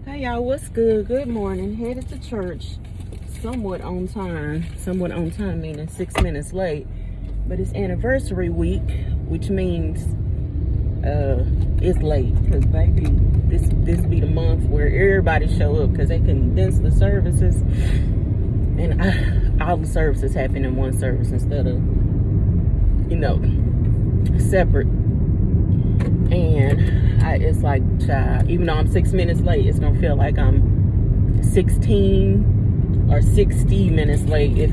Hey y'all, what's good? Good morning. Headed to church somewhat on time. Somewhat on time meaning 6 minutes late. But it's anniversary week, which means it's late. Cause baby, this be the month where everybody show up because they condense the services. And all the services happen in one service instead of, separate. And it's like, child, even though I'm 6 minutes late, it's gonna feel like I'm 16 or 60 minutes late if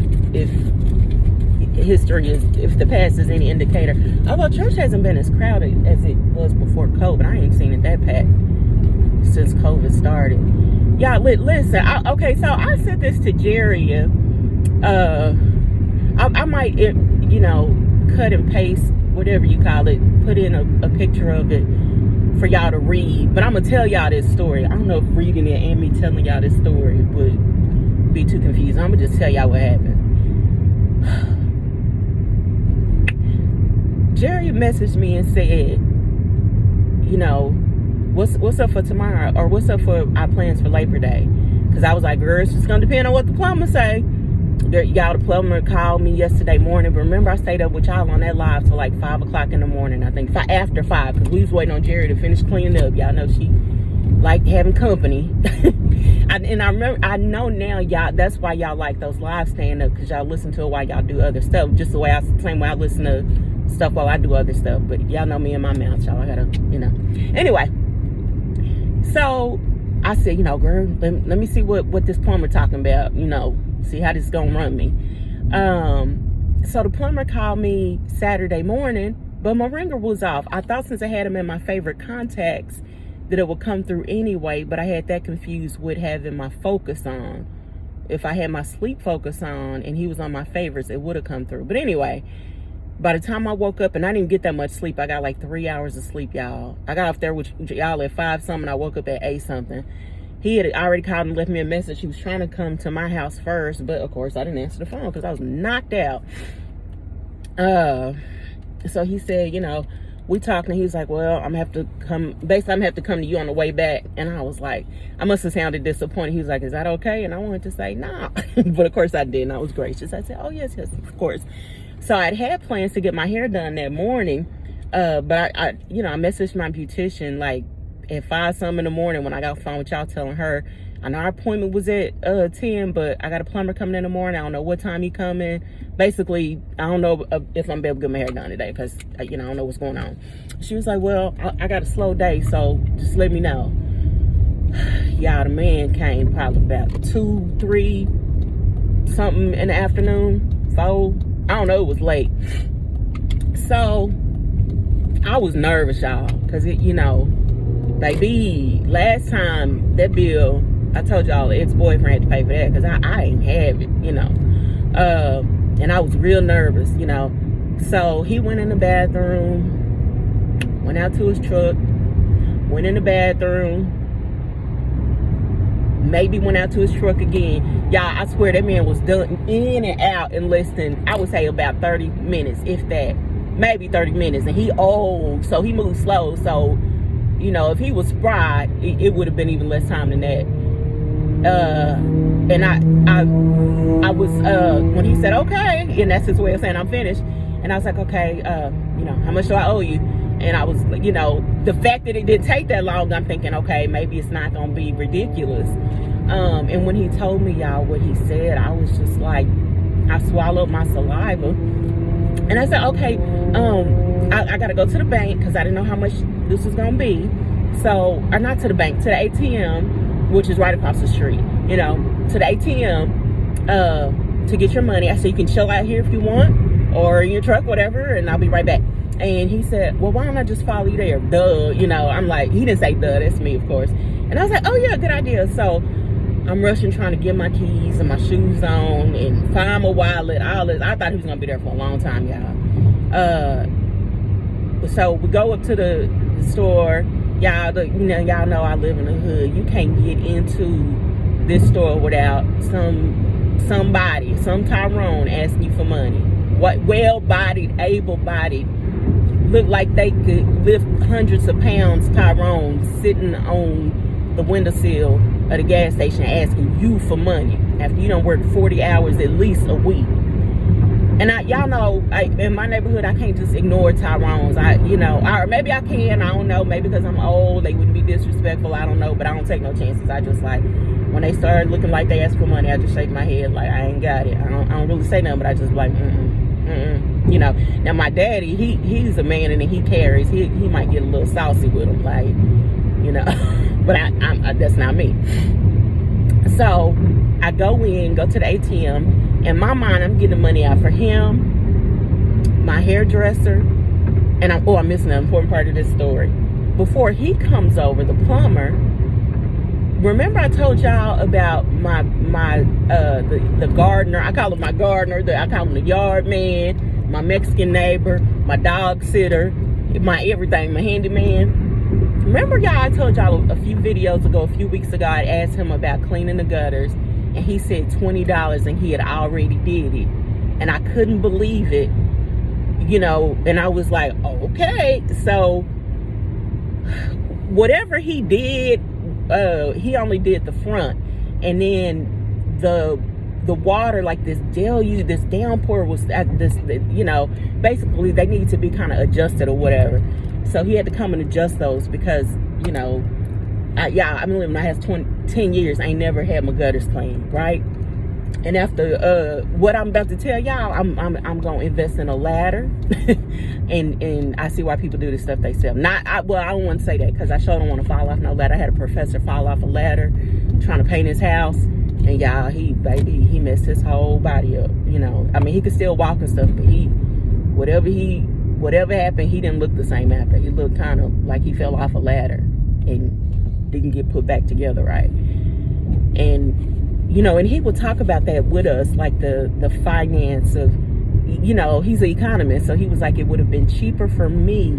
the past is any indicator. Although church hasn't been as crowded as it was before COVID. I ain't seen it that packed since COVID started. Y'all, listen. Okay, so I said this to Jerry. I might, cut and paste, whatever you call it, put in a picture of it for y'all to read. But I'm gonna tell y'all this story. I don't know if reading it and me telling y'all this story would be too confusing. I'm gonna just tell y'all what happened. Jerry messaged me and said, what's up for tomorrow, or what's up for our plans for Labor Day? Because I was like, girl, it's just gonna depend on what the plumber say. Y'all, the plumber called me yesterday morning. But remember, I stayed up with y'all on that live till like 5 o'clock in the morning. I think after 5, because we was waiting on Jerry to finish cleaning up. Y'all know she like having company. And I know now, y'all, that's why y'all like those live stand up, because y'all listen to it while y'all do other stuff. Just the same way I listen to stuff while I do other stuff. But y'all know me and my mouth, y'all. I gotta, Anyway, so I said, girl, let me see what this plumber talking about, see how this is gonna run me. So the plumber called me Saturday morning, but my ringer was off. I thought since I had him in my favorite contacts that it would come through anyway, but I had that confused with having my focus on. If I had my sleep focus on and he was on my favorites, it would have come through. But anyway, by the time I woke up, and I didn't get that much sleep, I got like 3 hours of sleep, y'all. I got off there with y'all at 5 something. I woke up at 8 something. He had already called and left me a message. He was trying to come to my house first, but of course I didn't answer the phone because I was knocked out. So he said, we talked, and he was like, well, I'm gonna have to come to you on the way back. And I was like, I must have sounded disappointed. He was like, is that okay? And I wanted to say, nah. But of course I didn't. I was gracious. I said, oh, yes, of course. So I'd had plans to get my hair done that morning. But I messaged my beautician like at 5 something in the morning when I got off the phone with y'all, telling her, I know our appointment was at 10, but I got a plumber coming in the morning. I don't know what time he coming. Basically, I don't know if I'm able to get my hair done today because, I don't know what's going on. She was like, well, I got a slow day, so just let me know. Y'all, the man came probably about 2, 3 something in the afternoon, 4. I don't know, it was late. So I was nervous, y'all, because baby, last time that bill, I told y'all the ex-boyfriend had to pay for that because I ain't have it, and I was real nervous, So he went in the bathroom, went out to his truck, went in the bathroom, maybe went out to his truck again. Y'all, I swear that man was done in and out in less than, I would say, about 30 minutes, if that, maybe 30 minutes. And he old, so he moved slow. So, if he was spry, it would have been even less time than that. And I was, when he said, okay, and that's his way of saying I'm finished. And I was like, okay, how much do I owe you? And I was, the fact that it didn't take that long, I'm thinking, okay, maybe it's not going to be ridiculous. And when he told me, y'all, what he said, I was just like, I swallowed my saliva. And I said, okay, I got to go to the bank because I didn't know how much this was going to be. So, or not to the bank, to the ATM, which is right across the street, to the ATM to get your money. I said, you can chill out here if you want, or in your truck, whatever, and I'll be right back. And he said, well, why don't I just follow you there? Duh, I'm like, he didn't say duh, that's me, of course. And I was like, oh yeah, good idea. So I'm rushing, trying to get my keys and my shoes on and find my wallet, all this. I thought he was gonna be there for a long time, y'all. So we go up to the store. Y'all know I live in the hood. You can't get into this store without somebody, some Tyrone asking you for money. What well-bodied, able-bodied, look like they could lift hundreds of pounds Tyrone sitting on the windowsill of the gas station asking you for money after you don't work 40 hours at least a week. And y'all know, in my neighborhood, I can't just ignore Tyrone's. Or maybe I can, I don't know. Maybe because I'm old, they wouldn't be disrespectful, I don't know. But I don't take no chances. I just like, when they start looking like they ask for money, I just shake my head like, I ain't got it. I don't really say nothing, but I just like, Now my daddy, he's a man and he carries. He might get a little saucy with him, like, but I that's not me. So I go to the ATM, in my mind I'm getting money out for him, my hairdresser, and I'm missing an important part of this story. Before he comes over, the plumber, remember I told y'all about the gardener. I call him my gardener. I call him the yard man, my Mexican neighbor, my dog sitter, my everything, my handyman. Remember y'all, I told y'all a few weeks ago, I asked him about cleaning the gutters, and he said $20, and he had already did it. And I couldn't believe it, and I was like, okay. So whatever he did, he only did the front, and then the water, like this deluge, this downpour was at this, basically they need to be kind of adjusted or whatever. So he had to come and adjust those because, I've been living my house 10 years. I ain't never had my gutters cleaned, right? And after what I'm about to tell y'all, I'm gonna invest in a ladder, and I see why people do this stuff themselves. I don't want to say that because I sure don't want to fall off no ladder. I had a professor fall off a ladder trying to paint his house, and y'all, he messed his whole body up. He could still walk and stuff, but whatever happened, he didn't look the same after. He looked kind of like he fell off a ladder and didn't get put back together right. And and he would talk about that with us, like the finance of, he's an economist, so he was like, it would have been cheaper for me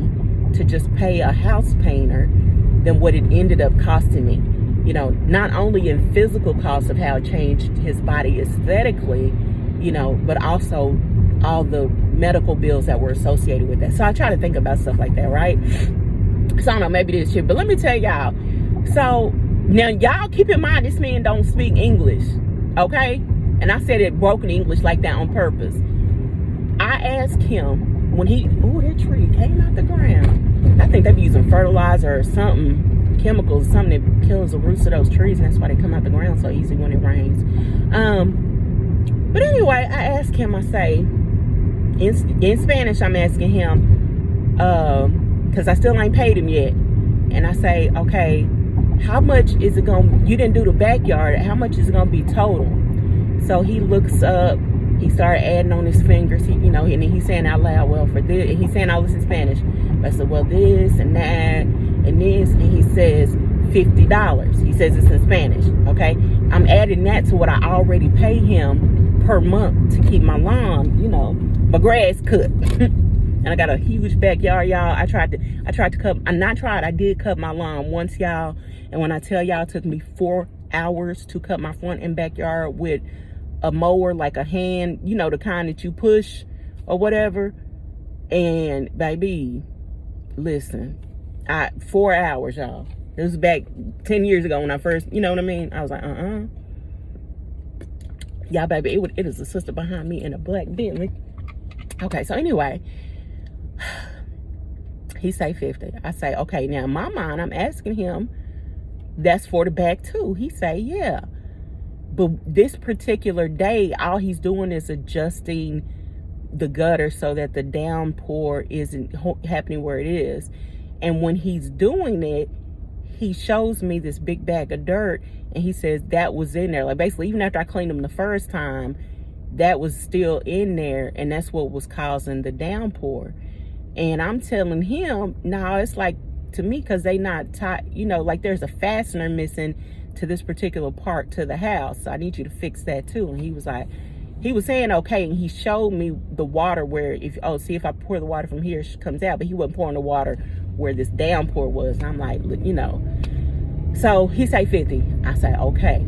to just pay a house painter than what it ended up costing me. Not only in physical costs of how it changed his body aesthetically, but also all the medical bills that were associated with that. So I try to think about stuff like that, right? So I don't know, maybe this shit, but let me tell y'all. So now y'all keep in mind, this man don't speak English, okay? And I said it broken English like that on purpose. I asked him when that tree came out the ground. I think they be using fertilizer or something, chemicals, something that kills the roots of those trees, and that's why they come out the ground so easy when it rains. But anyway, I asked him, I say, in Spanish, I'm asking him, because I still ain't paid him yet. And I say, okay, how much is it you didn't do the backyard, how much is it gonna be total? So he looks up, he started adding on his fingers, and then he's saying out loud, well, for this, and he's saying all this in Spanish. I said, well, this and that and this, and he says $50. He says it's in Spanish, okay? I'm adding that to what I already pay him per month to keep my lawn, my grass cut. And I got a huge backyard, y'all. I did cut my lawn once, y'all. And when I tell y'all, it took me 4 hours to cut my front and backyard with a mower, like a hand, the kind that you push or whatever. And baby, listen, 4 hours, y'all. It was back 10 years ago when I first, you know what I mean? I was like, Yeah, baby, it is a sister behind me in a black Bentley. Okay, so anyway, he say 50. I say, okay, now in my mind, I'm asking him, that's for the back too. He say, yeah. But this particular day, all he's doing is adjusting the gutter so that the downpour isn't happening where it is. And when he's doing it, he shows me this big bag of dirt, and he says that was in there. Like, basically, even after I cleaned them the first time, that was still in there, and that's what was causing the downpour. And I'm telling him, no, it's like, to me, because they not tied, like there's a fastener missing to this particular part to the house. So I need you to fix that too. And he was saying okay, and he showed me the water where, see if I pour the water from here, it comes out. But he wasn't pouring the water where this downpour was. And I'm like, So he say 50. I say, okay.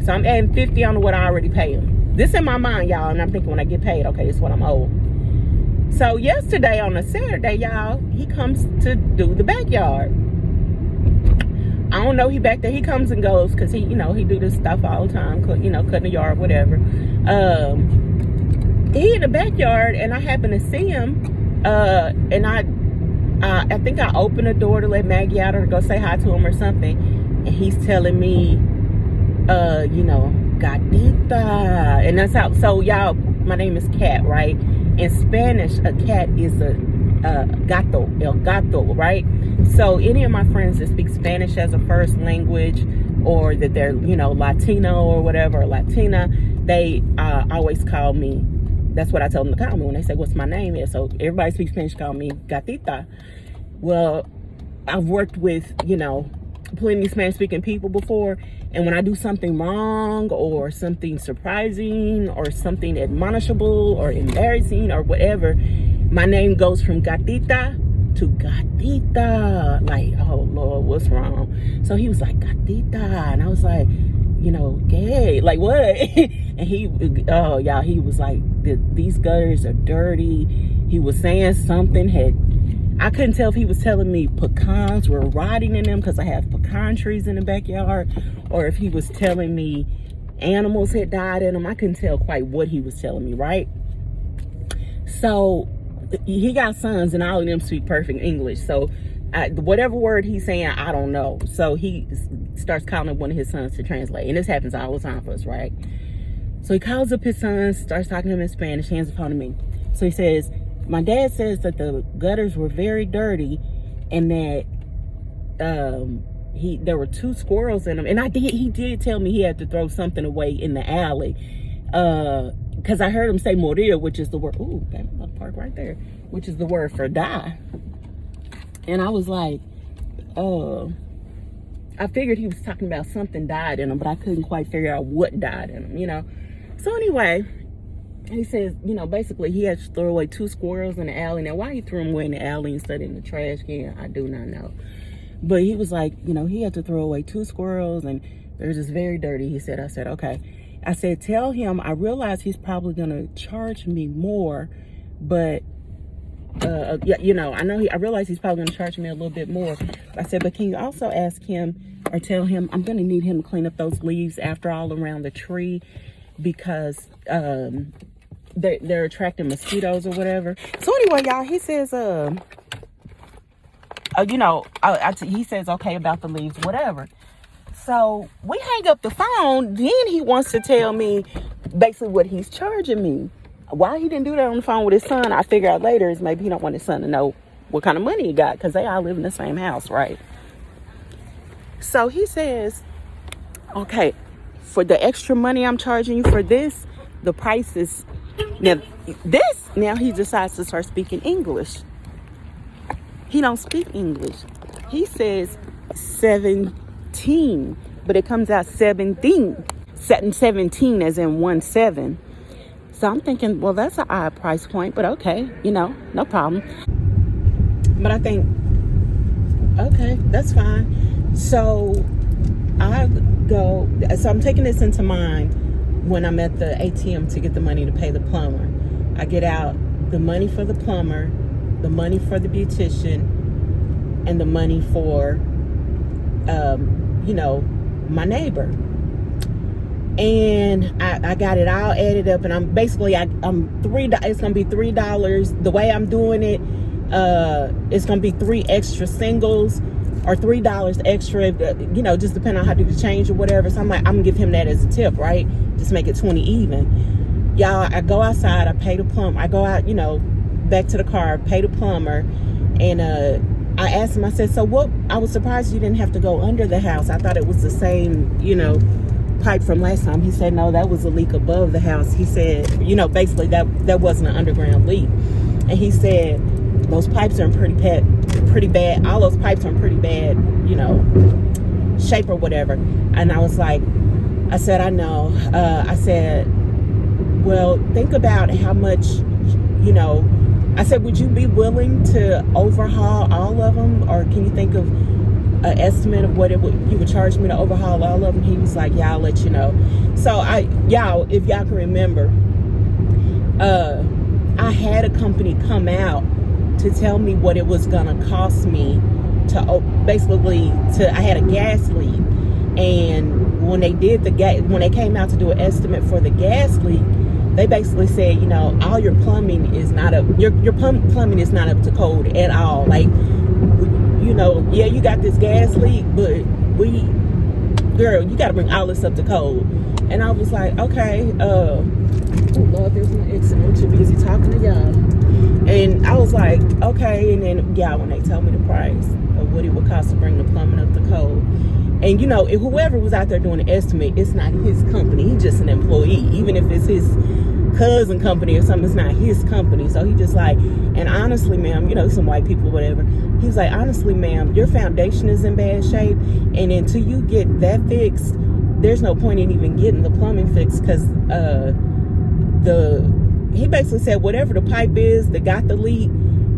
So I'm adding 50 on what I already paid him. This in my mind, y'all, and I'm thinking when I get paid, okay, this is what I'm owed. So yesterday on a Saturday, y'all, he comes to do the backyard. I don't know, he back there, he comes and goes because he, he do this stuff all the time, cutting the yard, whatever. He in the backyard, and I happen to see him, and I think I opened the door to let Maggie out or to go say hi to him or something, and he's telling me, gatita, and that's how. So y'all, my name is Kat, right? In Spanish, a cat is a gato, el gato, right? So any of my friends that speak Spanish as a first language, or that they're, Latino or whatever, or Latina, they always call me, that's what I tell them to call me when they say, what's my name is. So everybody speaks Spanish, call me gatita. Well, I've worked with, plenty of Spanish speaking people before, and when I do something wrong or something surprising or something admonishable or embarrassing or whatever, my name goes from gatita to gatita. Like, oh Lord, what's wrong? So he was like, gatita, and I was like, gay, like what? And he was like, these gutters are dirty. He was saying something I couldn't tell if he was telling me pecans were rotting in them because I have pecan trees in the backyard, or if he was telling me animals had died in them. I couldn't tell quite what he was telling me, right? So he got sons, and all of them speak perfect English. So whatever word he's saying, I don't know. So he starts calling one of his sons to translate. And this happens all the time for us, right? So he calls up his son, starts talking to him in Spanish, hands the phone to me. So he says, my dad says that the gutters were very dirty, and that there were 2 squirrels in them. And he did tell me he had to throw something away in the alley. Because I heard him say morir, which is the word, that park right there, which is the word for die. And I was like, I figured he was talking about something died in him, but I couldn't quite figure out what died in him, So anyway, he says, basically he had to throw away 2 squirrels in the alley. Now, why he threw them away in the alley instead of in the trash can, I do not know. But he was like, he had to throw away 2 squirrels, and they're just very dirty, he said. I said, okay. I said, tell him I realize he's probably going to charge me more, but, I realize he's probably going to charge me a little bit more. I said, but can you also ask him or tell him I'm going to need him to clean up those leaves after all around the tree, because they're attracting mosquitoes or whatever. So anyway, y'all, he says, he says, okay, about the leaves, whatever. So we hang up the phone. Then he wants to tell me basically what he's charging me. Why he didn't do that on the phone with his son, I figure out later, is maybe he don't want his son to know what kind of money he got, because they all live in the same house, right? So he says, okay, for the extra money I'm charging you for this, the price is, now he decides to start speaking English. He don't speak English. He says 17, but it comes out 17 as in 17. So I'm thinking, well, that's an odd price point, but okay, no problem. But I think, okay, that's fine. So I'm taking this into mind when I'm at the ATM to get the money to pay the plumber. I get out the money for the plumber, the money for the beautician, and the money for, my neighbor. And I got it all added up, and I'm basically, it's going to be $3. The way I'm doing it, it's going to be 3 extra singles, or $3 extra, just depending on how to do the change or whatever. So I'm like, I'm going to give him that as a tip, right? Just make it 20 even. Y'all, I go outside, I pay the plumber. I go out, back to the car, pay the plumber. And I asked him, I said, so what? I was surprised you didn't have to go under the house. I thought it was the same, pipe from last time. He said, no, that was a leak above the house. He said, basically that wasn't an underground leak. And he said, those pipes are in pretty bad. All those pipes are in pretty bad, shape or whatever. And I was like, I said, I know. I said, well, think about how much, I said, would you be willing to overhaul all of them? Or can you think of an estimate of what you would charge me to overhaul all of them? He was like, yeah, I'll let you know. So if y'all can remember, I had a company come out to tell me what it was gonna cost me I had a gas leak, and when they came out to do an estimate for the gas leak, they basically said, all your plumbing is not up. Your plumbing is not up to code at all. Like, yeah, you got this gas leak, but girl, you got to bring all this up to code. And I was like, okay, oh Lord, there's my exit. I'm too busy talking to y'all. And I was like, okay. And then, when they told me the price of what it would cost to bring the plumbing up to code. And, if whoever was out there doing the estimate, it's not his company. He's just an employee. Even if it's his cousin company or something, it's not his company. So he just like, and honestly, ma'am, some white people, whatever. He's like, honestly, ma'am, your foundation is in bad shape. And until you get that fixed, there's no point in even getting the plumbing fixed, because he basically said whatever the pipe is that got the leak,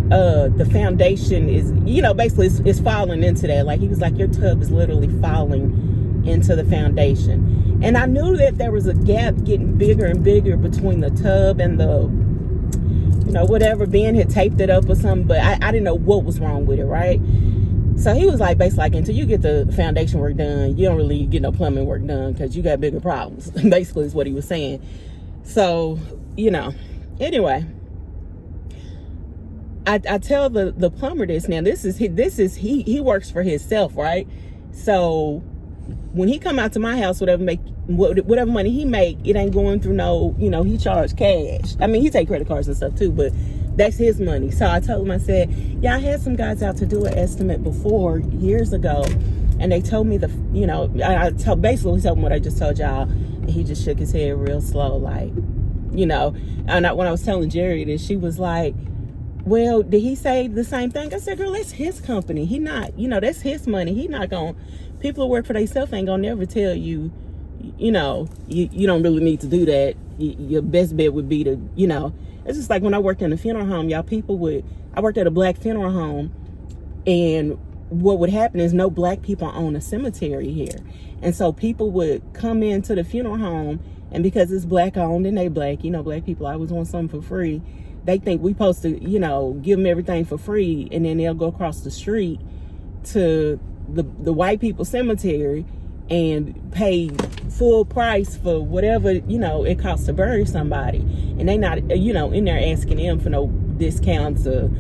the foundation is, basically it's falling into that. Like, he was like, your tub is literally falling into the foundation. And I knew that there was a gap getting bigger and bigger between the tub and the, whatever. Ben had taped it up or something, but I didn't know what was wrong with it, right? So he was like, basically, like, until you get the foundation work done, you don't really get no plumbing work done because you got bigger problems. Basically is what he was saying. So, anyway, I tell the plumber this. Now, he works for himself, right? So when he come out to my house, whatever money he make, it ain't going through no, he charged cash. I mean, he take credit cards and stuff too, but that's his money. So I told him, I said, yeah, I had some guys out to do an estimate before years ago, and they told me basically told him what I just told y'all, and he just shook his head real slow, like, and when I was telling Jerry this, she was like, well, did he say the same thing? I said, girl, that's his company. He not, that's his money. He not gonna, people who work for themselves ain't gonna never tell you, you don't really need to do that. Your best bet would be to, it's just like when I worked in a funeral home, y'all, I worked at a black funeral home, and what would happen is no black people own a cemetery here. And so people would come into the funeral home, and because it's black owned and they black, black people always want something for free. They think we supposed to, give them everything for free, and then they'll go across the street to the white people cemetery and pay full price for whatever, it costs to bury somebody. And they not, in there asking them for no discounts or,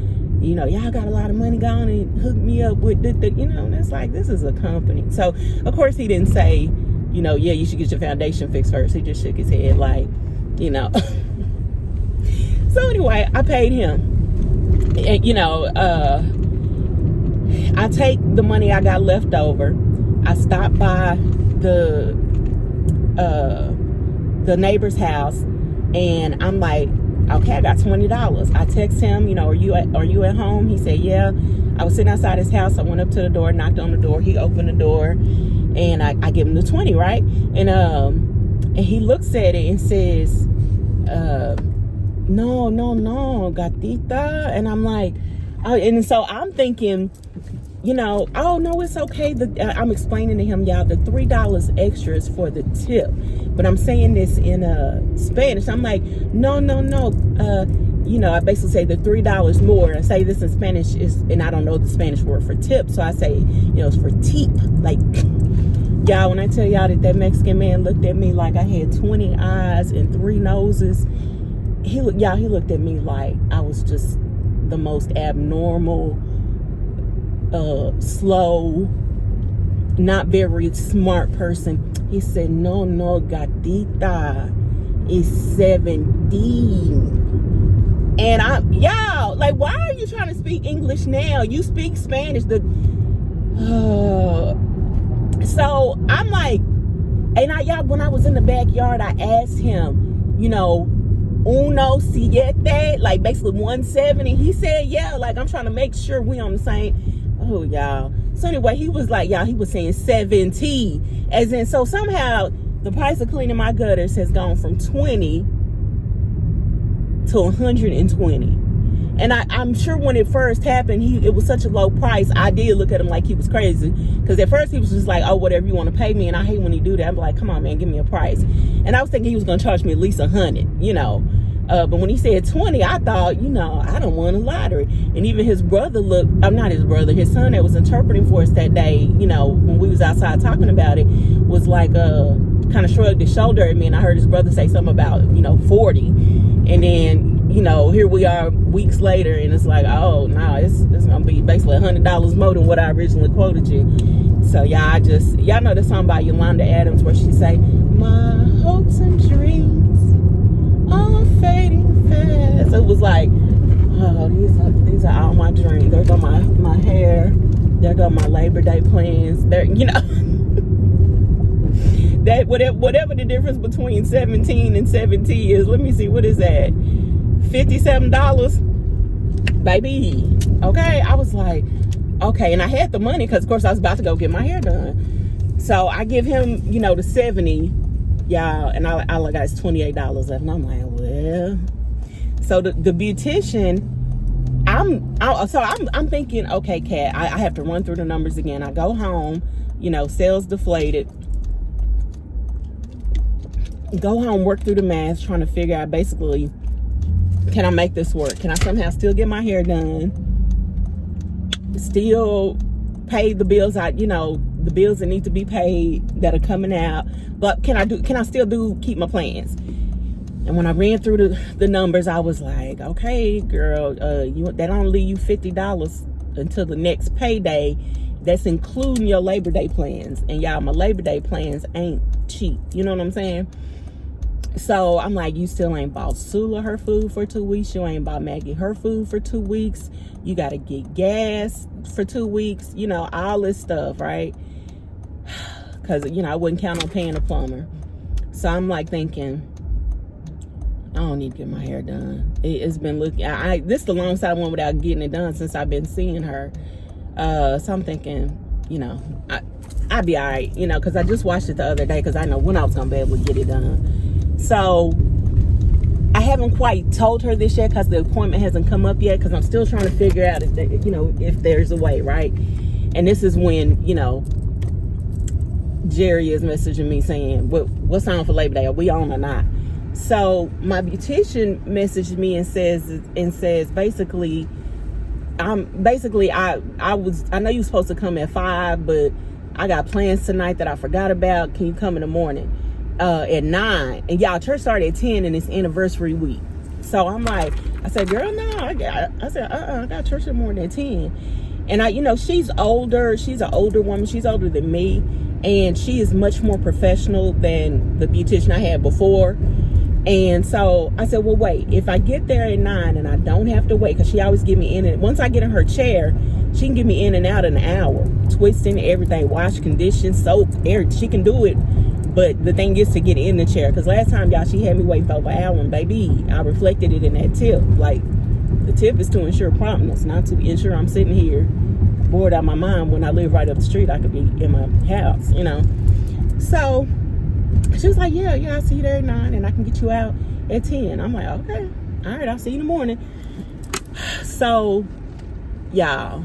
y'all got a lot of money, gone and hook me up with the and it's like, this is a company. So, of course, he didn't say, yeah, you should get your foundation fixed first. He just shook his head like, So anyway, I paid him. And, I take the money I got left over. I stopped by the neighbor's house, and I'm like, okay, I got $20. I text him, are you at home? He said, yeah. I was sitting outside his house. I went up to the door, knocked on the door. He opened the door, and I give him the 20, right? And he looks at it and says, no, gatita. And I'm like, and so I'm thinking, oh no, it's okay. I'm explaining to him, y'all, the $3 extra is for the tip, but I'm saying this in Spanish. I'm like, no. I basically say the $3 more. I say this in Spanish and I don't know the Spanish word for tip, so I say, it's for tip. Like, y'all, when I tell y'all that Mexican man looked at me like I had 20 eyes and 3 noses, he looked at me like I was just the most abnormal, slow, not very smart person. He said, no, gatita is 17. And y'all, like, why are you trying to speak English now? You speak Spanish. So I'm like, and y'all, when I was in the backyard, I asked him, uno siete, like basically 170. He said, yeah, like I'm trying to make sure we on the same. Oh, y'all. So anyway, he was like, y'all, he was saying 70, as in, so somehow the price of cleaning my gutters has gone from 20 to 120. And I'm sure when it first happened, it was such a low price. I did look at him like he was crazy, because at first he was just like, oh, whatever you want to pay me. And I hate when he do that. I'm like, come on, man, give me a price. And I was thinking he was going to charge me at least 100, But when he said 20, I thought, I don't want a lottery. And even his brother I'm not his brother, his son that was interpreting for us that day, when we was outside talking about it, was like, kind of shrugged his shoulder at me. And I heard his brother say something about, 40. And then, here we are weeks later, and it's like, oh, no, it's going to be basically $100 more than what I originally quoted you. So, y'all know the song by Yolanda Adams where she say, my hopes and dreams all fading fast. It was like, oh, these are all my dreams. There go my hair. There go my Labor Day plans. There, that whatever the difference between 17 and 70 is. Let me see, what is that? $57, baby. Okay, I was like, okay, and I had the money because, of course, I was about to go get my hair done. So I give him, the 70. Y'all, and I got his $28 left, and I'm like, well. So the beautician, I'm thinking, okay, Kat, I have to run through the numbers again. I go home, sales deflated. Go home, work through the math, trying to figure out basically, can I make this work? Can I somehow still get my hair done? Still pay the bills the bills that need to be paid that are coming out, but can I still keep my plans? And when I ran through the numbers, I was like, okay, girl, that only leave you $50 until the next payday. That's including your Labor Day plans. And y'all, my Labor Day plans ain't cheap. You know what I'm saying? So I'm like, you still ain't bought Sula her food for 2 weeks. You ain't bought Maggie her food for 2 weeks. You got to get gas for 2 weeks. All this stuff, right? Because, I wouldn't count on paying a plumber. So I'm like thinking, I don't need to get my hair done. It's been looking, this is the longest I went without getting it done since I've been seeing her. So I'm thinking, I'd be all right, because I just watched it the other day because I know when I was going to be able to get it done. So I haven't quite told her this yet because the appointment hasn't come up yet, because I'm still trying to figure out if there's a way, right? And this is when, Jerry is messaging me saying, what's on for Labor Day? Are we on or not? So my beautician messaged me and says basically, I know you're supposed to come at 5, but I got plans tonight that I forgot about. Can you come in the morning at 9? And y'all, church started at 10 and it's anniversary week. So I'm like, I said, girl, no, I got church in the morning at 10. And she's older. She's an older woman. She's older than me. And she is much more professional than the beautician I had before. And so I said, well, wait, if I get there at 9 and I don't have to wait, because she always get me in and once I get in her chair, she can get me in and out in an hour, twisting everything, wash, condition, soap, air. She can do it. But the thing is to get in the chair, because last time, y'all, she had me wait for over an hour, and baby, I reflected it in that tip. Like, the tip is to ensure promptness, not to ensure I'm sitting here bored out of my mind when I live right up the street. I could be in my house, So she was like, yeah, I'll see you there at 9 and I can get you out at 10. I'm like, okay, all right, I'll see you in the morning. So, y'all,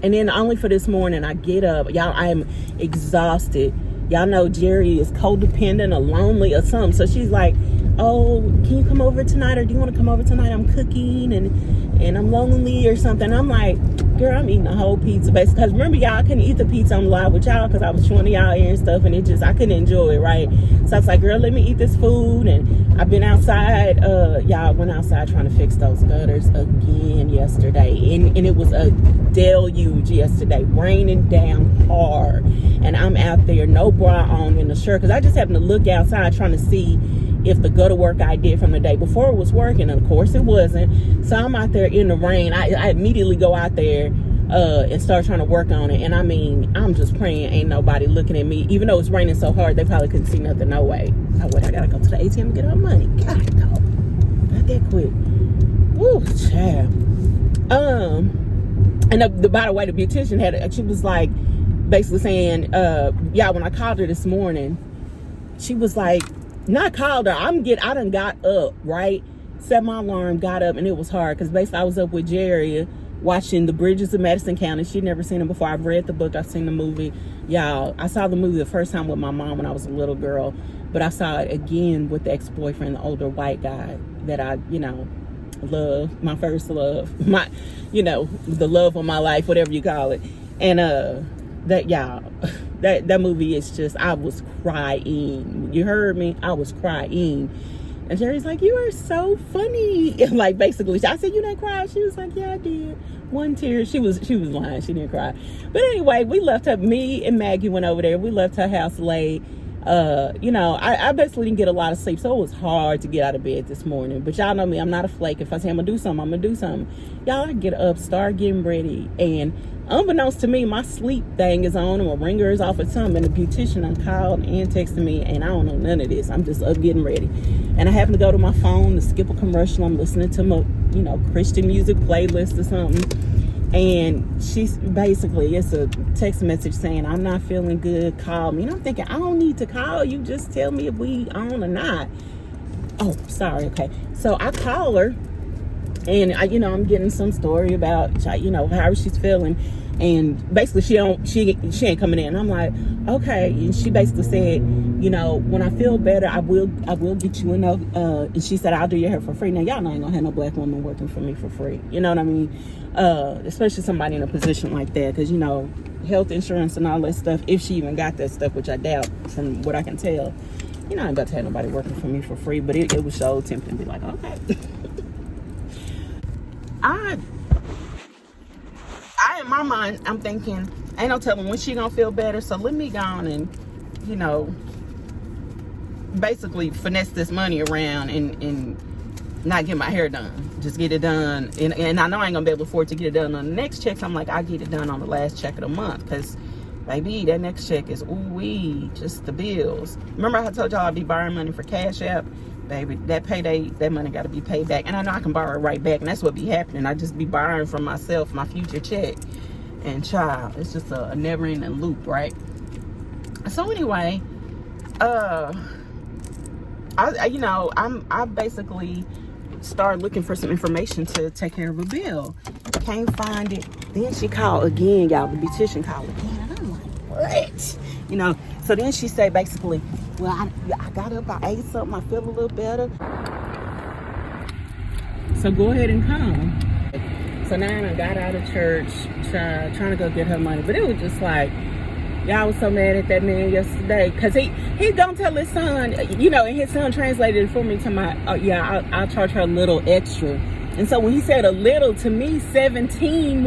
and then only for this morning, I get up. Y'all, I am exhausted. Y'all know Jerry is codependent or lonely or something. So she's like, oh, can you come over tonight? Or do you want to come over tonight? I'm cooking and I'm lonely or something. I'm like, girl, I'm eating a whole pizza basically. Because remember, y'all, I couldn't eat the pizza on live with y'all because I was showing y'all ear and stuff, and I couldn't enjoy it, right? So I was like, girl, let me eat this food. And I've been outside. Y'all, went outside trying to fix those gutters again yesterday. And it was a deluge yesterday, raining down hard. And I'm out there, no bra on in the shirt, because I just happened to look outside trying to see if the gutter work I did from the day before was working. And of course it wasn't. So I'm out there in the rain. I immediately go out there and start trying to work on it. And I mean, I'm just praying ain't nobody looking at me. Even though it's raining so hard, they probably couldn't see nothing. No way. I gotta go to the ATM and get our money. God, no. Not that quick. Woo, child. And by the way, the beautician she was like, basically saying, when I called her this morning, she was like, not called her, I done got up, right? Set my alarm, got up, and it was hard, because basically I was up with Jerry watching The Bridges of Madison County. She'd never seen it before. I've read the book, I've seen the movie. Y'all, I saw the movie the first time with my mom when I was a little girl, but I saw it again with the ex-boyfriend, the older white guy. that I, love, my first love, my, the love of my life, whatever you call it. And that, y'all, that movie is just, I was crying. You heard me? I was crying. And Jerry's like, you are so funny. And like, basically, I said, you didn't cry? She was like, yeah, I did. One tear. She was lying. She didn't cry. But anyway, we left her, me and Maggie went over there. We left her house late. I basically didn't get a lot of sleep, so it was hard to get out of bed this morning. But y'all know me, I'm not a flake. If I say I'm gonna do something, I'm gonna do something. Y'all, I get up, start getting ready, and unbeknownst to me, my sleep thing is on, and my ringer is off at something, and the beautician done called and texted me, and I don't know none of this. I'm just up getting ready, and I happen to go to my phone to skip a commercial. I'm listening to my, Christian music playlist or something. And she's basically, it's a text message saying, I'm not feeling good, call me. And I'm thinking, I don't need to call you, just tell me if we on or not. Oh, sorry, okay. So I call her, and I'm getting some story about, how she's feeling. And basically she ain't coming in. I'm like, okay. And she basically said, when I feel better, I will get you and she said, I'll do your hair for free. Now, y'all know I ain't gonna have no black woman working for me for free. You know what I mean? Especially somebody in a position like that. Cause health insurance and all that stuff, if she even got that stuff, which I doubt from what I can tell, I ain't about to have nobody working for me for free, but it was so tempting to be like, okay. I in my mind, I'm thinking, ain't no telling when she gonna feel better, so let me go on and, basically finesse this money around and not get my hair done. Just get it done. And I know I ain't gonna be able to afford to get it done on the next check, so I'm like, I'll get it done on the last check of the month, because baby, that next check is ooh-wee, just the bills. Remember I told y'all I'd be borrowing money for Cash App? Baby, that payday, that money got to be paid back. And I know I can borrow it right back, and that's what be happening. I just be borrowing from myself, my future check. And child, it's just a never-ending loop, right? So anyway, I basically started looking for some information to take care of a bill. Can't find it. Then she called again, y'all. The beautician called again. And I'm like, what? So then she said basically, well, I got up, I ate something, I feel a little better. So go ahead and come. So now I got out of church, trying to go get her money. But it was just like, y'all was so mad at that man yesterday. Because he don't tell his son, and his son translated it for me to my, I'll charge her a little extra. And so when he said a little, to me, 17,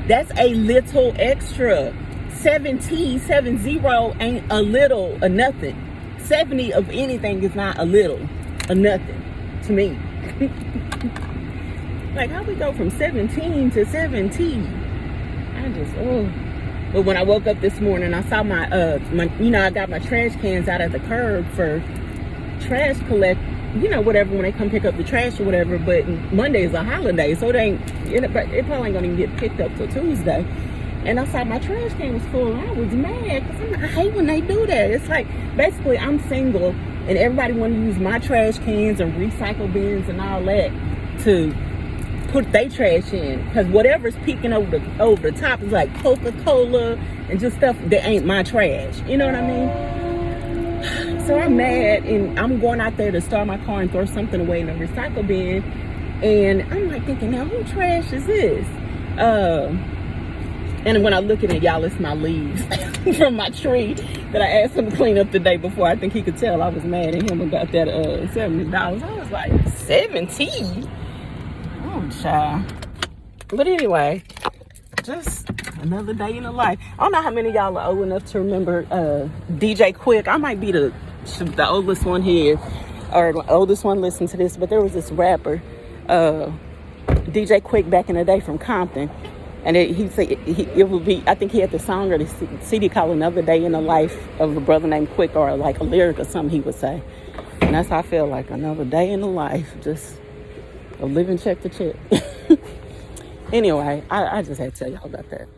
that's a little extra. 70 ain't a little or nothing. 70 of anything is not a little or nothing to me. Like, how we go from 17 to 17? I just, But when I woke up this morning, I saw my I got my trash cans out at the curb for trash collect, whatever, when they come pick up the trash or whatever. But Monday is a holiday, so it probably ain't gonna even get picked up till Tuesday. And I saw my trash can was full, and I was mad, because I hate when they do that. It's like, basically, I'm single, and everybody want to use my trash cans and recycle bins and all that to put their trash in. Because whatever's peeking over the top is like Coca-Cola and just stuff that ain't my trash. You know what I mean? So I'm mad, and I'm going out there to start my car and throw something away in the recycle bin. And I'm like thinking, now, who trash is this? And when I look at it, y'all, it's my leaves from my tree that I asked him to clean up the day before. I think he could tell I was mad at him about that $70. I was like, 17? Oh, child. But anyway, just another day in the life. I don't know how many of y'all are old enough to remember DJ Quick. I might be the oldest one here, or the oldest one listening to this, but there was this rapper, DJ Quick, back in the day from Compton. And he said it would be, I think he had the song or the CD called Another Day in the Life of a Brother Named Quick, or like a lyric or something he would say. And that's how I feel, like another day in the life, just a living check to check. Anyway, I just had to tell y'all about that.